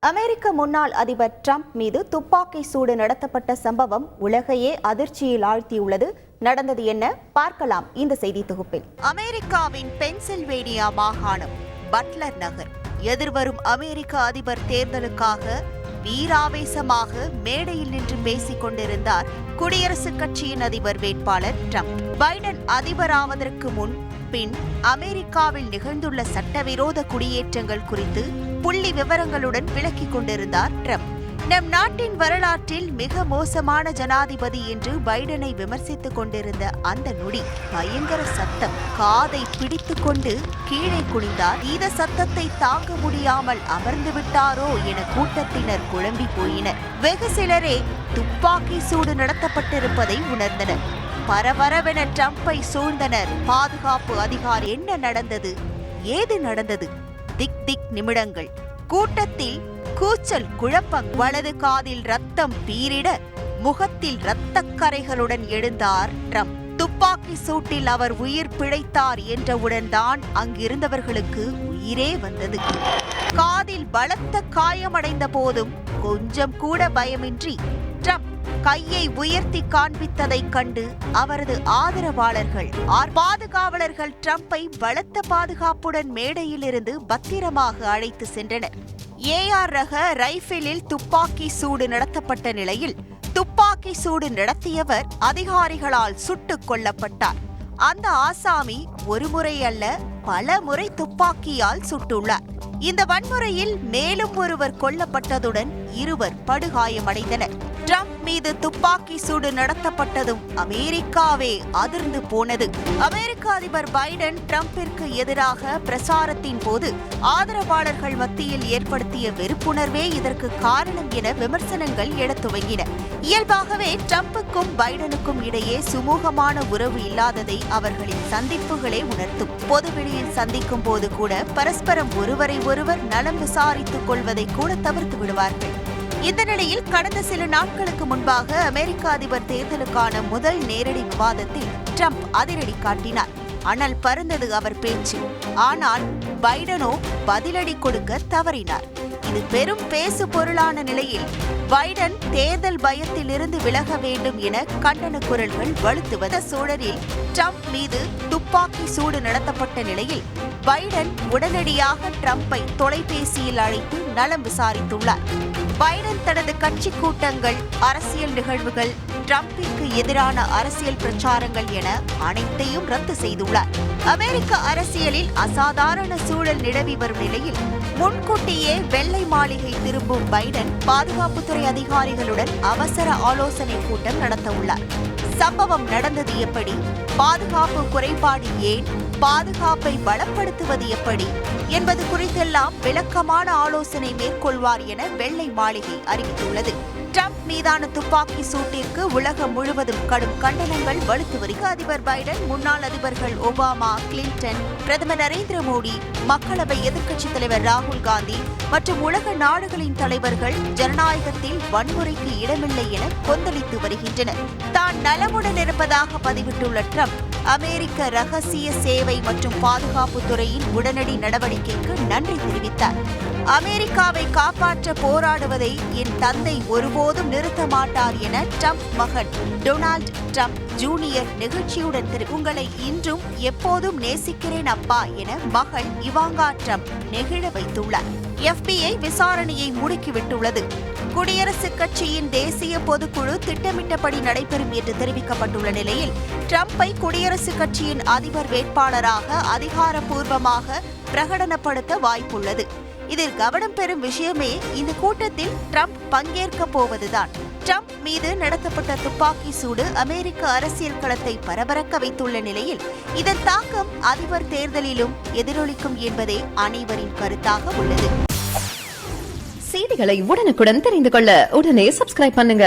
அமெரிக்க முன்னாள் அதிபர் டிரம்ப் மீது துப்பாக்கி சூடு நடத்தப்பட்ட சம்பவம் உலகையே அதிர்ச்சியில் ஆழ்த்தியுள்ளது. நடந்தது என்ன பார்க்கலாம் இந்த செய்தி தொகுப்பில். அமெரிக்காவின் பென்சில்வேனியா மாகாணம் பட்லர் நகர் எதிர்வரும் அமெரிக்க அதிபர் தேர்தலுக்காக வீராவேசமாக மேடையில் நின்று பேசிக் கொண்டிருந்தார் குடியரசுக் கட்சியின் அதிபர் வேட்பாளர் டிரம்ப். பைடன் அதிபராவதற்கு முன் பின் அமெரிக்காவில் நிகழ்ந்துள்ள சட்டவிரோத குடியேற்றங்கள் குறித்து புள்ளி விவரங்களுடன் விளக்கிக் கொண்டிருந்தார் டிரம்ப். நம் நாட்டின் வரலாற்றில் மிக மோசமான ஜனாதிபதி என்று பைடனை விமர்சித்துக் கொண்டிருந்த அந்த நொடி பயங்கர சத்தம் காதை பிடித்துக் கொண்டு கீழே குனிந்தார். இந்த சத்தத்தை தாங்க முடியாமல் அமர்ந்து விட்டாரோ என கூட்டத்தினர் குழம்பி போயினர். வெகு சிலரே துப்பாக்கி சூடு நடத்தப்பட்டிருப்பதை உணர்ந்தனர். பரபரவென டிரம்பை சூழ்ந்தனர் பாதுகாப்பு அதிகாரி. என்ன நடந்தது, ஏது நடந்தது? திக் திக் நிமிடங்கள். கூட்டத்தில் கூச்சல், குழப்பம். வலது காதில் ரத்தம் பீரிட முகத்தில் இரத்தக்கரைகளுடன் எழுந்தார் டிரம்ப். துப்பாக்கி சூட்டில் அவர் உயிர் பிழைத்தார் என்றவுடன் தான் அங்கிருந்தவர்களுக்கு உயிரே வந்தது. காதில் பலத்த காயமடைந்த போதும் கொஞ்சம் கூட பயமின்றி டிரம்ப் கையை உயர்த்தி காண்பித்ததைக் கண்டு அவரது ஆதரவாளர்கள் பாதுகாவலர்கள் டிரம்பை பலத்த பாதுகாப்புடன் மேடையிலிருந்து பத்திரமாக அழைத்து சென்றனர். AR ரக ரைபிளில் துப்பாக்கி சூடு நடத்தப்பட்ட நிலையில் துப்பாக்கி சூடு நடத்தியவர் அதிகாரிகளால் சுட்டுக் கொல்லப்பட்டார். அந்த ஆசாமி ஒரு முறை அல்ல பல முறை துப்பாக்கியால் சுட்டுள்ளார். இந்த வன்முறையில் மேலும் ஒருவர் கொல்லப்பட்டதுடன் இருவர் படுகாயமடைந்தனர். டிரம்ப் மீது துப்பாக்கி சூடு நடத்தப்பட்டதும் அமெரிக்காவே அதிர்ந்து போனது. அமெரிக்க அதிபர் பைடன் டிரம்பிற்கு எதிராக பிரசாரத்தின் போது ஆதரவாளர்கள் மத்தியில் ஏற்படுத்திய வெறுப்புணர்வே இதற்கு காரணம் என விமர்சனங்கள் எழத் துவங்கின. இயல்பாகவே டிரம்புக்கும் பைடனுக்கும் இடையே சுமூகமான உறவு இல்லாததை அவர்களின் சந்திப்புகளே உணர்த்தும். பொதுவெளியில் சந்திக்கும் போது கூட பரஸ்பரம் ஒருவரை ஒருவர் நலம் விசாரித்துக் கொள்வதை கூட தவிர்த்து விடுவார்கள். இந்த நிலையில் கடந்த சில நாட்களுக்கு முன்பாக அமெரிக்க அதிபர் தேர்தலுக்கான முதல் நேரடி விவாதத்தில் டிரம்ப் அதிரடி காட்டினார். அனல் பறந்தது அவர் பேச்சு. ஆனால் பைடனோ பதிலடி கொடுக்க தவறினார். இது பெரும் பேசு பொருளான நிலையில் பைடன் தேர்தல் பயத்திலிருந்து விலக வேண்டும் என கண்டன குரல்கள் வலுத்துவத சூழலில் டிரம்ப் மீது துப்பாக்கி சூடு நடத்தப்பட்ட நிலையில் பைடன் உடனடியாக டிரம்பை தொலைபேசியில் அழைத்து நலம் விசாரித்துள்ளார். பைடன் தனது கட்சி கூட்டங்கள், அரசியல் நிகழ்வுகள், டிரம்பிற்கு எதிரான அரசியல் பிரச்சாரங்கள் என அனைத்தையும் ரத்து செய்துள்ளார். அமெரிக்க அரசியலில் அசாதாரண சூழல் நிலவி வரும் நிலையில் முன்கூட்டியே வெள்ளை மாளிகை திரும்பும் பைடன் பாதுகாப்புத்துறை அதிகாரிகளுடன் அவசர ஆலோசனை கூட்டம் நடத்தவுள்ளார். சம்பவம் நடந்தது எப்படி, பாதுகாப்பு குறைபாடு ஏன், பாதுகாப்பை பலப்படுத்துவது எப்படி என்பது குறித்தெல்லாம் விளக்கமான ஆலோசனை மேற்கொள்வார் என வெள்ளை மாளிகை அறிவித்துள்ளது. டிரம்ப் மீதான துப்பாக்கி சூட்டிற்கு உலகம் முழுவதும் கடும் கண்டனங்கள் வலுத்து வருகிறது. அதிபர் பைடன், முன்னாள் அதிபர்கள் ஒபாமா, கிளின்டன், பிரதமர் நரேந்திர மோடி, மக்களவை எதிர்க்கட்சித் தலைவர் ராகுல் காந்தி மற்றும் உலக நாடுகளின் தலைவர்கள் ஜனநாயகத்தில் வன்முறைக்கு இடமில்லை என கொந்தளித்து வருகின்றனர். தான் நலமுடன் இருப்பதாக பதிவிட்டுள்ள டிரம்ப் அமெரிக்க ரகசிய சேவை மற்றும் பாதுகாப்பு துறையின் உடனடி நடவடிக்கைக்கு நன்றி தெரிவித்தார். அமெரிக்காவை காப்பாற்ற போராடுவதை என் தந்தை ஒருபோதும் நிறுத்த மாட்டார் என டிரம்ப் மகன் டொனால்ட் டிரம்ப் ஜூனியர் நிகழ்ச்சியுடன் உங்களை இன்றும் எப்போதும் நேசிக்கிறேன் அப்பா என மகள் இவாங்கா டிரம்ப் நெகிழ வைத்துள்ளார். FBI விசாரணையை முடுக்கிவிட்டுள்ளது. குடியரசுக் கட்சியின் தேசிய பொதுக்குழு திட்டமிட்டபடி நடைபெறும் என்று தெரிவிக்கப்பட்டுள்ள நிலையில் டிரம்பை குடியரசுக் கட்சியின் அதிபர் வேட்பாளராக அதிகாரப்பூர்வமாக பிரகடனப்படுத்த வாய்ப்புள்ளது. இதில் கவனம் பெறும் விஷயமே இந்த கூட்டத்தில் டிரம்ப் பங்கேற்க போவதுதான். டிரம்ப் மீது நடத்தப்பட்ட துப்பாக்கி சூடு அமெரிக்க அரசியல் களத்தை பரபரக்க வைத்துள்ள நிலையில் இதன் தாக்கம் அதிபர் தேர்தலிலும் எதிரொலிக்கும் என்பதே அனைவரின் கருத்தாக உள்ளது. செய்திகளை உடனுக்குடன் தெரிந்து கொள்ள உடனே சப்ஸ்கிரைப் பண்ணுங்க.